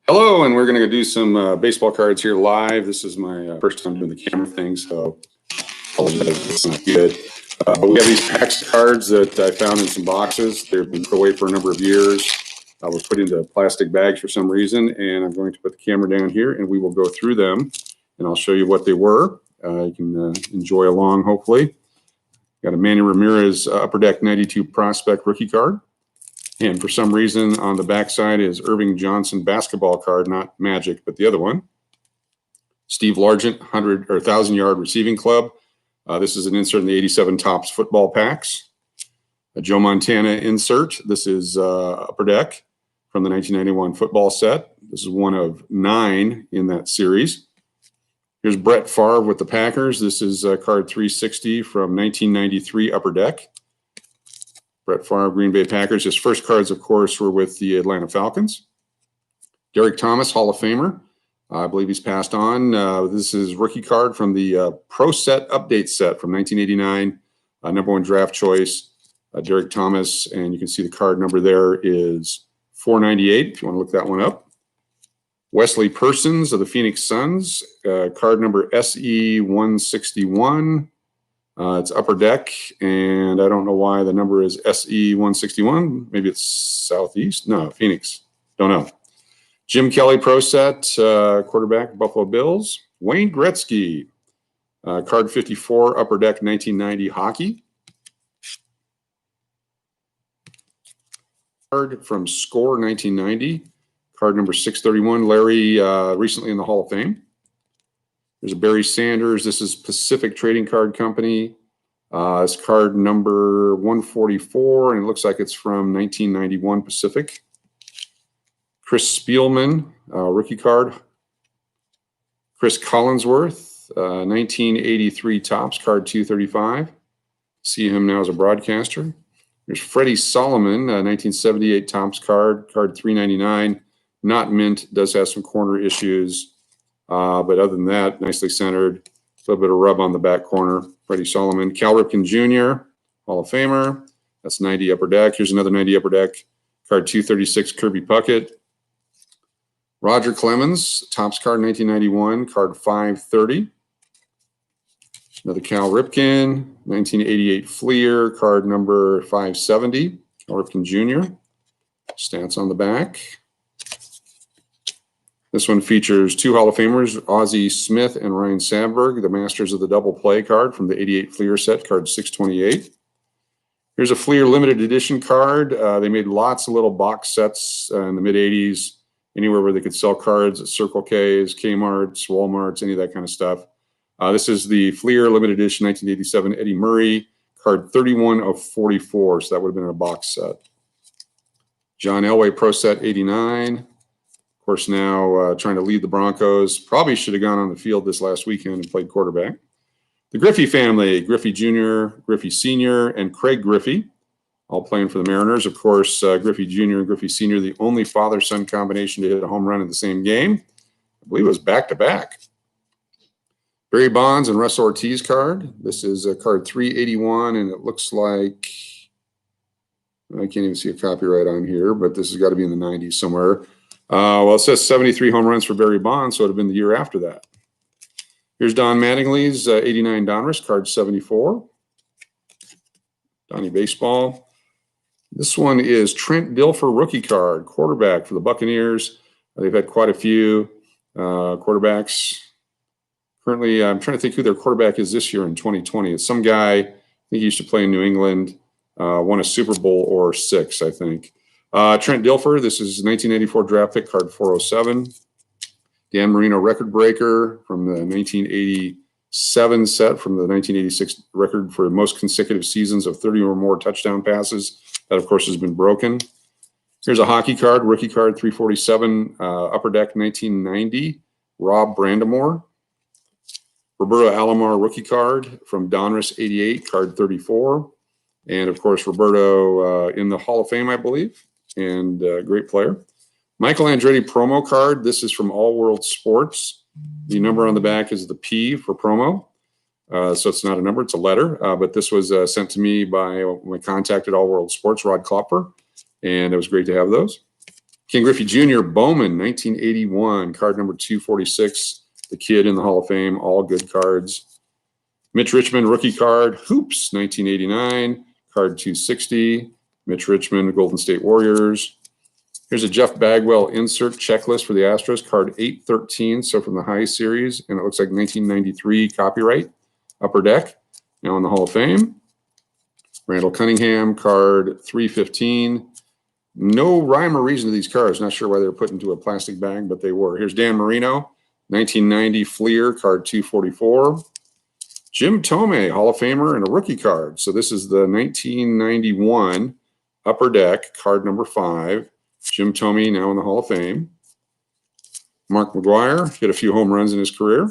Hello, and we're going to do some baseball cards here live. This is my first time doing the camera thing, so it's not good. But we have these packs of cards that I found in some boxes. They've been put away for a number of years. I was put into plastic bags for some reason, and I'm going to put the camera down here, and we will go through them, and I'll show you what they were. You can enjoy along, hopefully. Got a Manny Ramirez Upper Deck 92 Prospect rookie card. And for some reason, on the backside is Irving Johnson basketball card, not Magic, but the other one. Steve Largent 100 or 1,000-yard receiving club. This is an insert in the 87 Topps football packs. A Joe Montana insert. This is Upper Deck from the 1991 football set. This is one of 9 in that series. Here's Brett Favre with the Packers. This is card 360 from 1993 Upper Deck. Brett Favre, Green Bay Packers. His first cards, of course, were with the Atlanta Falcons. Derek Thomas, Hall of Famer. I believe he's passed on. This is rookie card from the Pro Set Update set from 1989. #1 draft choice, Derek Thomas. And you can see the card number there is 498, if you want to look that one up. Wesley Persons of the Phoenix Suns. Card number SE161. It's Upper Deck, and I don't know why the number is SE161. Maybe it's Southeast. No, Phoenix. Don't know. Jim Kelly Pro Set, quarterback, Buffalo Bills. Wayne Gretzky, card 54, Upper Deck 1990 hockey. Card from Score 1990, card number 631. Larry, recently in the Hall of Fame. There's a Barry Sanders. This is Pacific Trading Card Company. It's card number 144, and it looks like it's from 1991 Pacific. Chris Spielman, rookie card. Chris Collinsworth, 1983 Topps, card 235. See him now as a broadcaster. There's Freddie Solomon, 1978 Topps card 399. Not mint, does have some corner issues. But other than that, nicely centered. A little bit of rub on the back corner. Freddie Solomon. Cal Ripken Jr., Hall of Famer. That's 90 Upper Deck. Here's another 90 Upper Deck. Card 236, Kirby Puckett. Roger Clemens, Topps card 1991, card 530. Another Cal Ripken, 1988 Fleer, card number 570. Cal Ripken Jr. Stats on the back. This one features 2 Hall of Famers, Ozzie Smith and Ryan Sandberg, the masters of the double play card from the 88 Fleer set, card 628. Here's a Fleer limited edition card. They made lots of little box sets in the mid-'80s, anywhere where they could sell cards at Circle K's, Kmart's, Walmart's, any of that kind of stuff. This is the Fleer limited edition 1987 Eddie Murray, card 31 of 44, so that would have been in a box set. John Elway Pro Set 89. Of course, now trying to lead the Broncos. Probably should have gone on the field this last weekend and played quarterback. The Griffey family, Griffey Jr., Griffey Sr., and Craig Griffey, all playing for the Mariners. Of course, Griffey Jr. and Griffey Sr., the only father-son combination to hit a home run in the same game. I believe it was back-to-back. Barry Bonds and Russ Ortiz card. This is card 381, and it looks like, I can't even see a copyright on here, but this has got to be in the 90s somewhere. Well, it says 73 home runs for Barry Bonds, so it would have been the year after that. Here's Don Mattingly's 89 Donruss, card 74. Donnie Baseball. This one is Trent Dilfer rookie card, quarterback for the Buccaneers. They've had quite a few quarterbacks. Currently, I'm trying to think who their quarterback is this year in 2020. It's some guy, I think he used to play in New England, won a Super Bowl or 6, I think. Trent Dilfer, this is 1984 draft pick, card 407. Dan Marino record breaker from the 1987 set, from the 1986 record for most consecutive seasons of 30 or more touchdown passes. That, of course, has been broken. Here's a hockey card, rookie card 347, Upper Deck 1990, Rob Brandamore. Roberto Alomar rookie card from Donruss 88, card 34. And, of course, Roberto in the Hall of Fame, I believe. And great player. Michael Andretti promo card. This is from All World Sports. The number on the back is the P for promo. So it's not a number, it's a letter. But this was sent to me by my contact at All World Sports, Rod Klopper. And it was great to have those. Ken Griffey Jr., Bowman, 1981, card number 246. The kid in the Hall of Fame, all good cards. Mitch Richmond, rookie card. Hoops, 1989, card 260. Mitch Richmond, Golden State Warriors. Here's a Jeff Bagwell insert checklist for the Astros, card 813, so from the high series, and it looks like 1993 copyright, Upper Deck, now in the Hall of Fame. Randall Cunningham, card 315. No rhyme or reason to these cards. Not sure why they were put into a plastic bag, but they were. Here's Dan Marino, 1990 Fleer, card 244. Jim Thome, Hall of Famer, and a rookie card. So this is the 1991 Upper Deck, card number 5. Jim Thome, now in the Hall of Fame. Mark Mcguire, hit a few home runs in his career.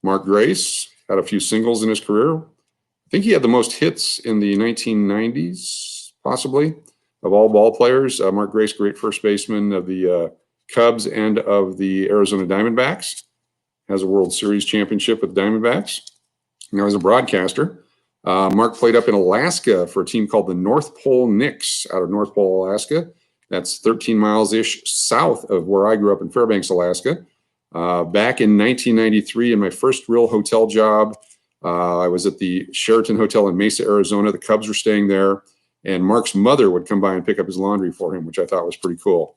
Mark Grace, had a few singles in his career. I think he had the most hits in the 1990s, possibly, of all ball players. Mark Grace, great first baseman of the Cubs and of the Arizona Diamondbacks. Has a World Series championship with the Diamondbacks. Now as a broadcaster. Mark played up in Alaska for a team called the North Pole Knicks out of North Pole, Alaska. That's 13 miles-ish south of where I grew up in Fairbanks, Alaska. Back in 1993, in my first real hotel job, I was at the Sheraton Hotel in Mesa, Arizona. The Cubs were staying there, and Mark's mother would come by and pick up his laundry for him, which I thought was pretty cool.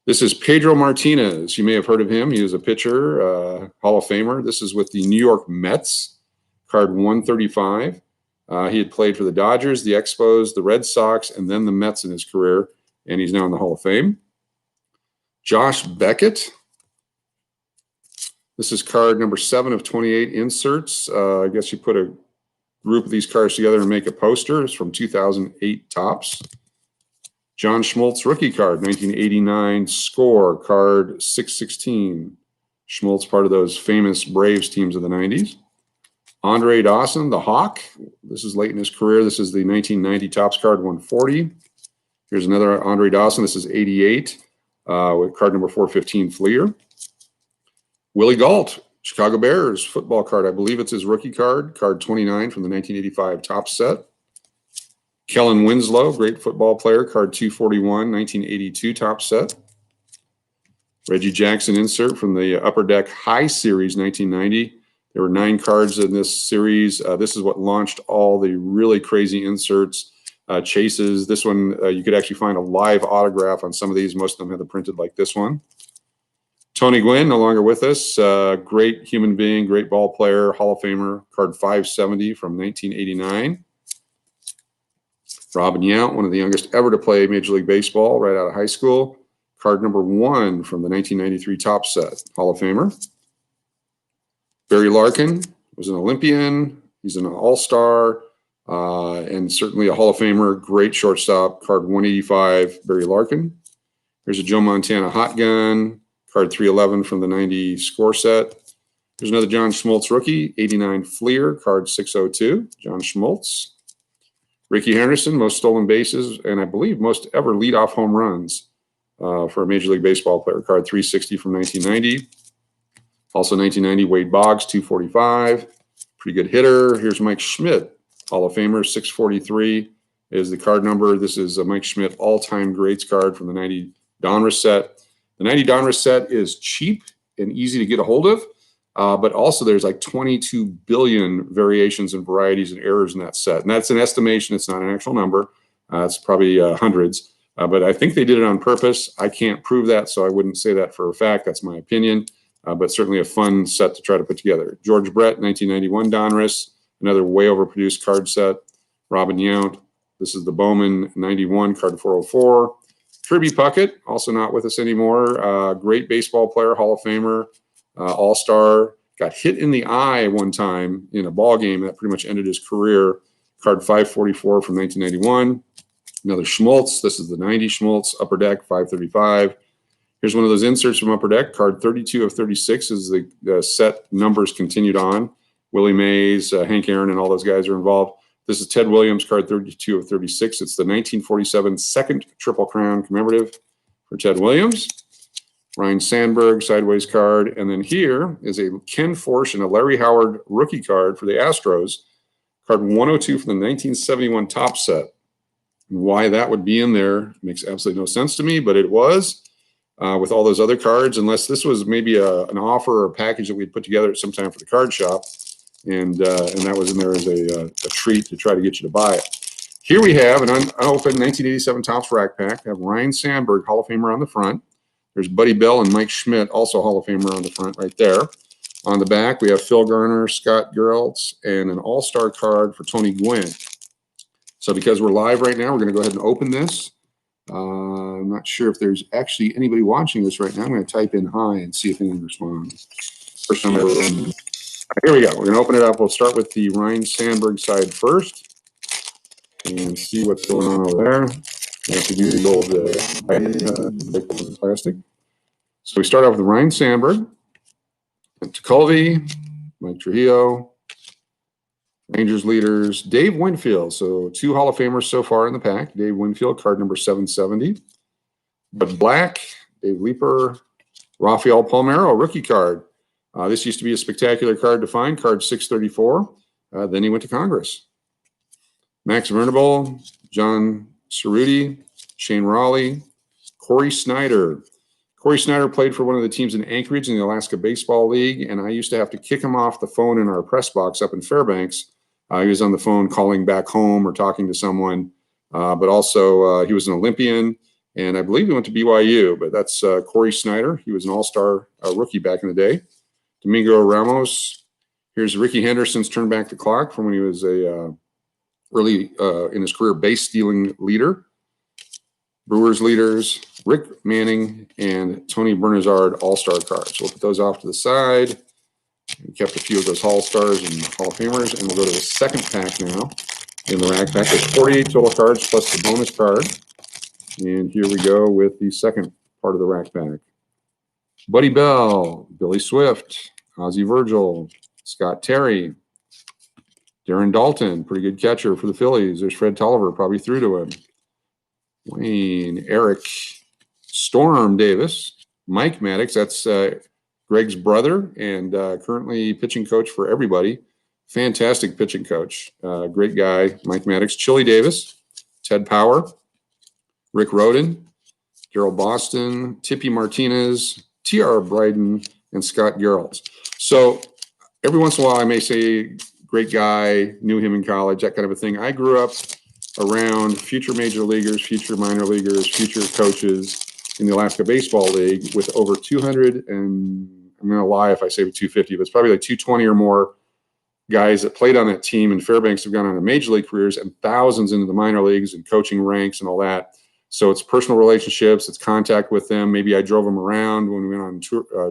This is Pedro Martinez. You may have heard of him. He was a pitcher, Hall of Famer. This is with the New York Mets, card 135. He had played for the Dodgers, the Expos, the Red Sox, and then the Mets in his career, and he's now in the Hall of Fame. Josh Beckett. This is card number 7 of 28 inserts. I guess you put a group of these cards together and make a poster. It's from 2008 Topps. John Schmoltz, rookie card, 1989 score, card 616. Schmoltz, part of those famous Braves teams of the 90s. Andre Dawson, the Hawk. This is late in his career. This is the 1990 Topps card, 140. Here's another Andre Dawson. This is 88 with card number 415, Fleer. Willie Gault, Chicago Bears, football card. I believe it's his rookie card, card 29 from the 1985 Topps set. Kellen Winslow, great football player, card 241, 1982 Topps set. Reggie Jackson insert from the Upper Deck High Series, 1990. There were 9 cards in this series. This is what launched all the really crazy inserts, chases. This one, you could actually find a live autograph on some of these. Most of them have it printed like this one. Tony Gwynn, no longer with us. Great human being, great ball player, Hall of Famer, card 570 from 1989. Robin Yount, one of the youngest ever to play Major League Baseball right out of high school. Card number 1 from the 1993 Topps set, Hall of Famer. Barry Larkin was an Olympian. He's an all-star and certainly a Hall of Famer. Great shortstop, card 185, Barry Larkin. Here's a Joe Montana hot gun, card 311 from the 90 score set. Here's another John Schmoltz rookie, 89 Fleer, card 602, John Schmoltz. Ricky Henderson, most stolen bases, and I believe most ever leadoff home runs for a Major League Baseball player, card 360 from 1990. Also 1990, Wade Boggs, 245. Pretty good hitter. Here's Mike Schmidt, Hall of Famer, 643 is the card number. This is a Mike Schmidt all-time greats card from the 90 Donruss set. The 90 Donruss set is cheap and easy to get a hold of, but also there's like 22 billion variations and varieties and errors in that set. And that's an estimation. It's not an actual number. It's probably hundreds, but I think they did it on purpose. I can't prove that, so I wouldn't say that for a fact. That's my opinion, but certainly a fun set to try to put together. George Brett, 1991 Donruss, another way overproduced card set. Robin Yount. This is the Bowman 91, card 404. Kirby Puckett, also not with us anymore. Great baseball player, Hall of Famer, all-star. Got hit in the eye one time in a ball game that pretty much ended his career. Card 544 from 1991. Another Schmoltz. This is the 90 Schmoltz, Upper Deck, 535. Here's one of those inserts from Upper Deck. Card 32 of 36 is the set numbers continued on. Willie Mays, Hank Aaron, and all those guys are involved. This is Ted Williams, card 32 of 36. It's the 1947 second Triple Crown commemorative for Ted Williams. Ryan Sandberg, sideways card. And then here is a Ken Forsch and a Larry Howard rookie card for the Astros. Card 102 from the 1971 Topps set. Why that would be in there makes absolutely no sense to me, but it was with all those other cards, unless this was maybe an offer or a package that we'd put together at some time for the card shop, and that was in there as a treat to try to get you to buy it. Here we have an unopened 1987 Topps rack pack. I have Ryan Sandberg, Hall of Famer on the front. There's Buddy Bell and Mike Schmidt, also Hall of Famer on the front right there. On the back, we have Phil Garner, Scott Geraltz, and an all-star card for Tony Gwynn. So because we're live right now, we're going to go ahead and open this. I'm not sure if there's actually anybody watching this right now. I'm going to type in hi and see if anyone responds. First time ever. Here we go. We're going to open it up. We'll start with the Ryan Sandberg side first and see what's going on over there. I have to do the old plastic. So we start off with Ryan Sandberg, Tekulve, Mike Trujillo, Rangers leaders, Dave Winfield. So 2 Hall of Famers so far in the pack. Dave Winfield, card number 770. But Black, Dave Leeper, Rafael Palmeiro, rookie card. This used to be a spectacular card to find, card 634. Then he went to Congress. Max Vernable, John Cerruti, Shane Raleigh, Corey Snyder. Corey Snyder played for one of the teams in Anchorage in the Alaska Baseball League, and I used to have to kick him off the phone in our press box up in Fairbanks. He was on the phone calling back home or talking to someone, but also he was an Olympian, and I believe he went to BYU, but that's Corey Snyder. He was an all-star rookie back in the day. Domingo Ramos. Here's Ricky Henderson's turn back the clock from when he was a early in his career base stealing leader. Brewers leaders, Rick Manning and Tony Bernazard all-star cards. We'll put those off to the side. We kept a few of those All-Stars and Hall of Famers, and we'll go to the second pack now in the rack pack. There's 48 total cards plus the bonus card. And here we go with the second part of the rack pack. Buddy Bell, Billy Swift, Ozzie Virgil, Scott Terry, Darren Dalton, pretty good catcher for the Phillies. There's Fred Tolliver, probably threw to him. Wayne, Eric, Storm Davis, Mike Maddox, that's Greg's brother and currently pitching coach for everybody. Fantastic pitching coach. Great guy, Mike Maddox. Chili Davis, Ted Power, Rick Roden, Daryl Boston, Tippy Martinez, T.R. Bryden, and Scott Geraltz. So every once in a while I may say, great guy, knew him in college, that kind of a thing. I grew up around future major leaguers, future minor leaguers, future coaches in the Alaska Baseball League with over 200, and I'm going to lie if I say 250, but it's probably like 220 or more guys that played on that team in Fairbanks have gone on to major league careers and thousands into the minor leagues and coaching ranks and all that. So it's personal relationships, it's contact with them. Maybe I drove them around when we went on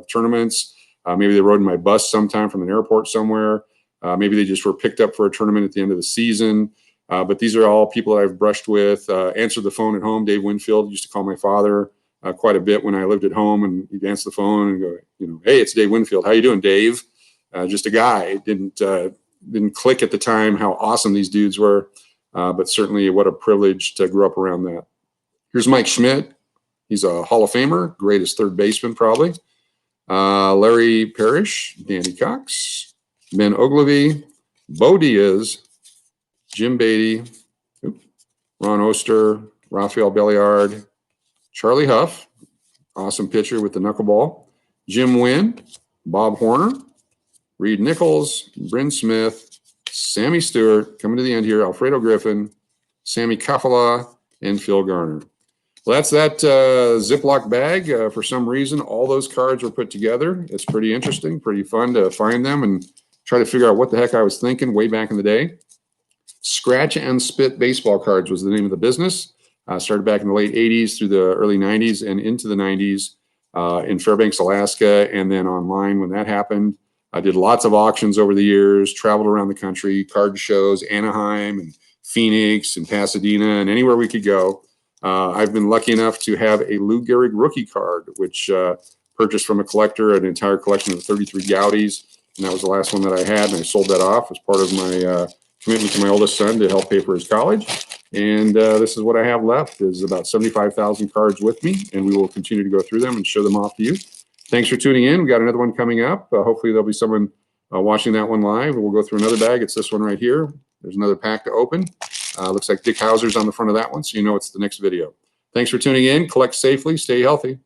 tournaments. Maybe they rode in my bus sometime from an airport somewhere. Maybe they just were picked up for a tournament at the end of the season. But these are all people that I've brushed with, answered the phone at home. Dave Winfield used to call my father quite a bit when I lived at home, and he'd answer the phone and go, hey, it's Dave Winfield. How you doing, Dave? Just a guy. It didn't click at the time how awesome these dudes were, but certainly what a privilege to grow up around that. Here's Mike Schmidt. He's a Hall of Famer, greatest third baseman probably. Larry Parrish, Danny Cox, Ben Ogilvy, Bo Diaz, Jim Beatty, Ron Oster, Rafael Belliard, Charlie Huff, awesome pitcher with the knuckleball, Jim Wynn, Bob Horner, Reed Nichols, Bryn Smith, Sammy Stewart, coming to the end here, Alfredo Griffin, Sammy Kafala, and Phil Garner. Well, that's that Ziploc bag. For some reason, all those cards were put together. It's pretty interesting, pretty fun to find them and try to figure out what the heck I was thinking way back in the day. Scratch and Spit baseball cards was the name of the business. Started back in the late 80s through the early 90s and into the 90s in Fairbanks, Alaska, and then online when that happened. I did lots of auctions over the years, traveled around the country, card shows, Anaheim and Phoenix and Pasadena and anywhere we could go. I've been lucky enough to have a Lou Gehrig rookie card, which purchased from a collector, an entire collection of 33 Goudeys, and that was the last one that I had, and I sold that off as part of my commitment to my oldest son to help pay for his college. And this is what I have left, is about 75,000 cards with me, and we will continue to go through them and show them off to you. Thanks for tuning in. We got another one coming up. Hopefully there'll be someone watching that one live. We'll go through another bag. It's this one right here. There's another pack to open. Looks like Dick Hauser's on the front of that one, so you know it's the next video. Thanks for tuning in. Collect safely. Stay healthy.